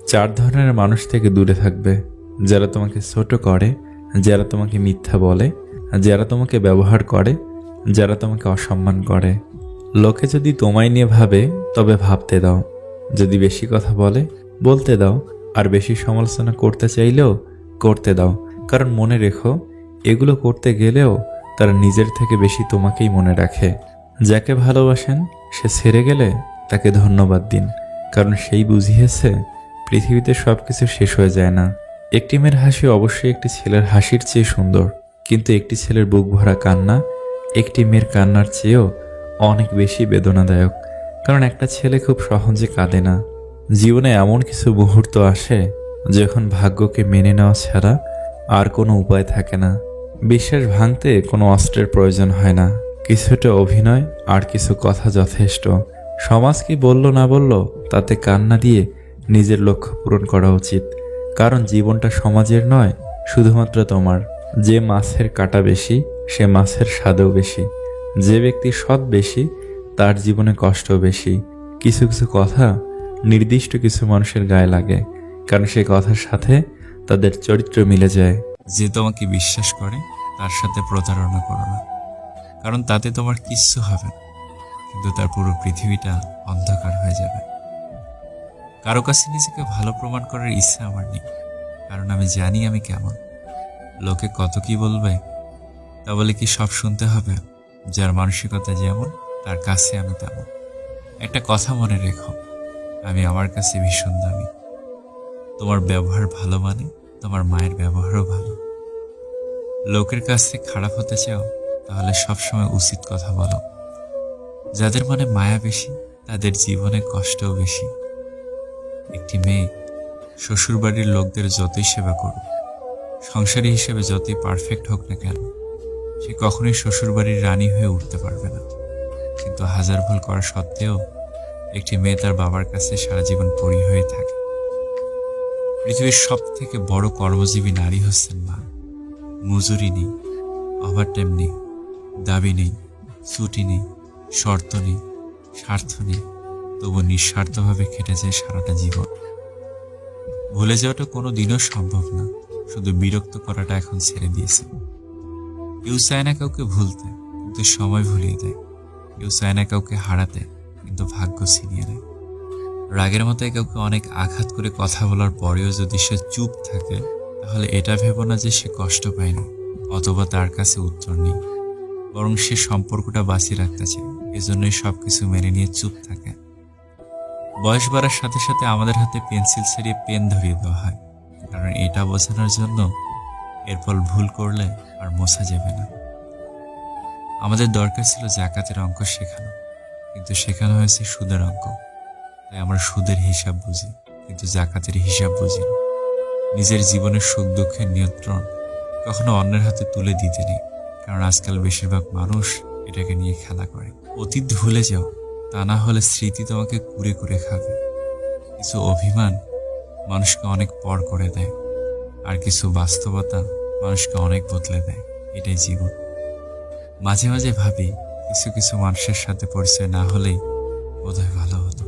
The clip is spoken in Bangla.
চার ধরনের মানুষ থেকে দূরে থাকবে: যারা তোমাকে ছোট করে, যারা তোমাকে মিথ্যা বলে, যারা তোমাকে ব্যবহার করে, যারা তোমাকে অসম্মান করে। লোকে যদি তোমায় নিয়ে ভাবে তবে ভাবতে দাও, যদি বেশি কথা বলে বলতে দাও, আর বেশি সমালোচনা করতে চাইলেও করতে দাও। কারণ মনে রেখো, এগুলো করতে গেলেও তারা নিজের থেকে বেশি তোমাকেই মনে রাখে। যাকে ভালোবাসেন সে ছেড়ে গেলে তাকে ধন্যবাদ দিন, কারণ সেই বুঝিয়েছে পৃথিবীতে সব কিছু শেষ হয়ে যায় না। একটি মেয়ের হাসি অবশ্যই একটি ছেলের হাসির চেয়ে সুন্দর, কিন্তু একটি ছেলের বুক ভরা কান্না একটি মেয়ের কান্নার চেয়েও অনেক বেশি বেদনাদায়ক। কারণ একটা ছেলে খুব সহজে কাঁদে না। জীবনে এমন কিছু মুহূর্ত আসে যখন ভাগ্যকে মেনে নেওয়া ছাড়া আর কোনো উপায় থাকে না। বিশ্বাস ভাঙতে কোনো অস্ত্রের প্রয়োজন হয় না, কিছুটা অভিনয় আর কিছু কথা যথেষ্ট। সমাজ কি বলল না বলল তাতে কান্না দিয়ে নিজের লক্ষ্য পূরণ করা উচিত। কারণ জীবনটা সমাজের নয়, শুধুমাত্র তোমার। যে মাছের কাঁটা বেশি সে মাছের স্বাদও বেশি। যে ব্যক্তি সৎ বেশি তার জীবনে কষ্টও বেশি। কিছু কিছু কথা নির্দিষ্ট কিছু মানুষের গায়ে লাগে, কারণ সে কথার সাথে তাদের চরিত্র মিলে যায়। যে তোমাকে বিশ্বাস করে তার সাথে প্রতারণা করো না, কারণ তাতে তোমার কিচ্ছু হবে না, কিন্তু তার পুরো পৃথিবীটা অন্ধকার হয়ে যাবে। কারো কাছে নিজেকে ভালো প্রমাণ করার ইচ্ছা আমার নেই, কারণ আমি জানি আমি কেমন। লোকে কত কি বলবে, তা বলে কি সব শুনতে হবে? যার মানসিকতা যেমন তার কাছে আমি তেমন। একটা কথা মনে রেখো, আমি আমার কাছে ভীষণ দামি। তোমার ব্যবহার ভালো মানে তোমার মায়ের ব্যবহারও ভালো। লোকের কাছে খারাপ হতে চাও তাহলে সবসময় উচিত কথা বলো। যাদের মনে মায়া বেশি তাদের জীবনে কষ্টও বেশি। একটি মেয়ে শ্বশুরবাড়ির লোকদের যতই সেবা করুক, সংসারী হিসেবে যতই পারফেক্ট হোক না কেন, সে কখনোই শ্বশুরবাড়ির রানী হয়ে উঠতে পারবে না। কিন্তু হাজার ভুল করা সত্ত্বেও একটি মেয়ে তার বাবার কাছে সারা জীবন পরী হয়ে থাকে। পৃথিবীর সব থেকে বড় কর্মজীবী নারী হচ্ছেন মা। মজুরি নেই, ওভারটাইম নেই, দাবি নেই, ছুটি নেই, শর্ত নেই, স্বার্থ নেই, তবু নিঃস্বার্থভাবে খেটে যায় সারাটা জীবন। ভুলে যাওয়াটা কোনো দিনও সম্ভব না, শুধু বিরক্ত করাটা এখন ছেড়ে দিয়েছে। কেউ চায় না কাউকে ভুলতে, কিন্তু সময় ভুলিয়ে দেয়। কেউ চায় না কাউকে হারাতে, কিন্তু ভাগ্য ছিনিয়ে নেয়। রাগের মাথায় কাউকে অনেক আঘাত করে কথা বলার পরেও যদি সে চুপ থাকে, তাহলে এটা ভেবো না যে সে কষ্ট পায়নি অথবা তার কাছে উত্তর নেই, বরং সে সম্পর্কটা বাঁচিয়ে রাখতে চায়, এজন্যই সবকিছু মেনে নিয়ে চুপ থাকে। বয়স বাড়ার সাথে সাথে আমাদের হাতে পেন্সিল ছাড়িয়ে পেন ধরিয়ে দেওয়া হয়, কারণ এটা বোঝানোর জন্য এরপর ভুল করলে আর মোছা যাবে না। আমাদের দরকার ছিল জাকাতের অঙ্ক শেখানো, কিন্তু শেখানো হয়েছে সুদের অঙ্ক। তাই আমরা সুদের হিসাব বুঝি, কিন্তু জাকাতের হিসাব বুঝি না। নিজের জীবনের সুখ দুঃখের নিয়ন্ত্রণ কখনো অন্যের হাতে তুলে দিতে নেই, কারণ আজকাল বেশিরভাগ মানুষ এটাকে নিয়ে খেলা করে। অতীত ভুলে যাও, তা না হলে স্মৃতি তোমাকে কুরে কুরে খাবে। কিছু অভিমান মানুষকে অনেক পর করে দেয়, আর কিছু বাস্তবতা মানুষকে অনেক বদলে দেয়। এটাই জীবন। মাঝে মাঝে ভাবি, কিছু কিছু মানুষের সাথে পরিচয় না হলেই বোধহয় ভালো হতো।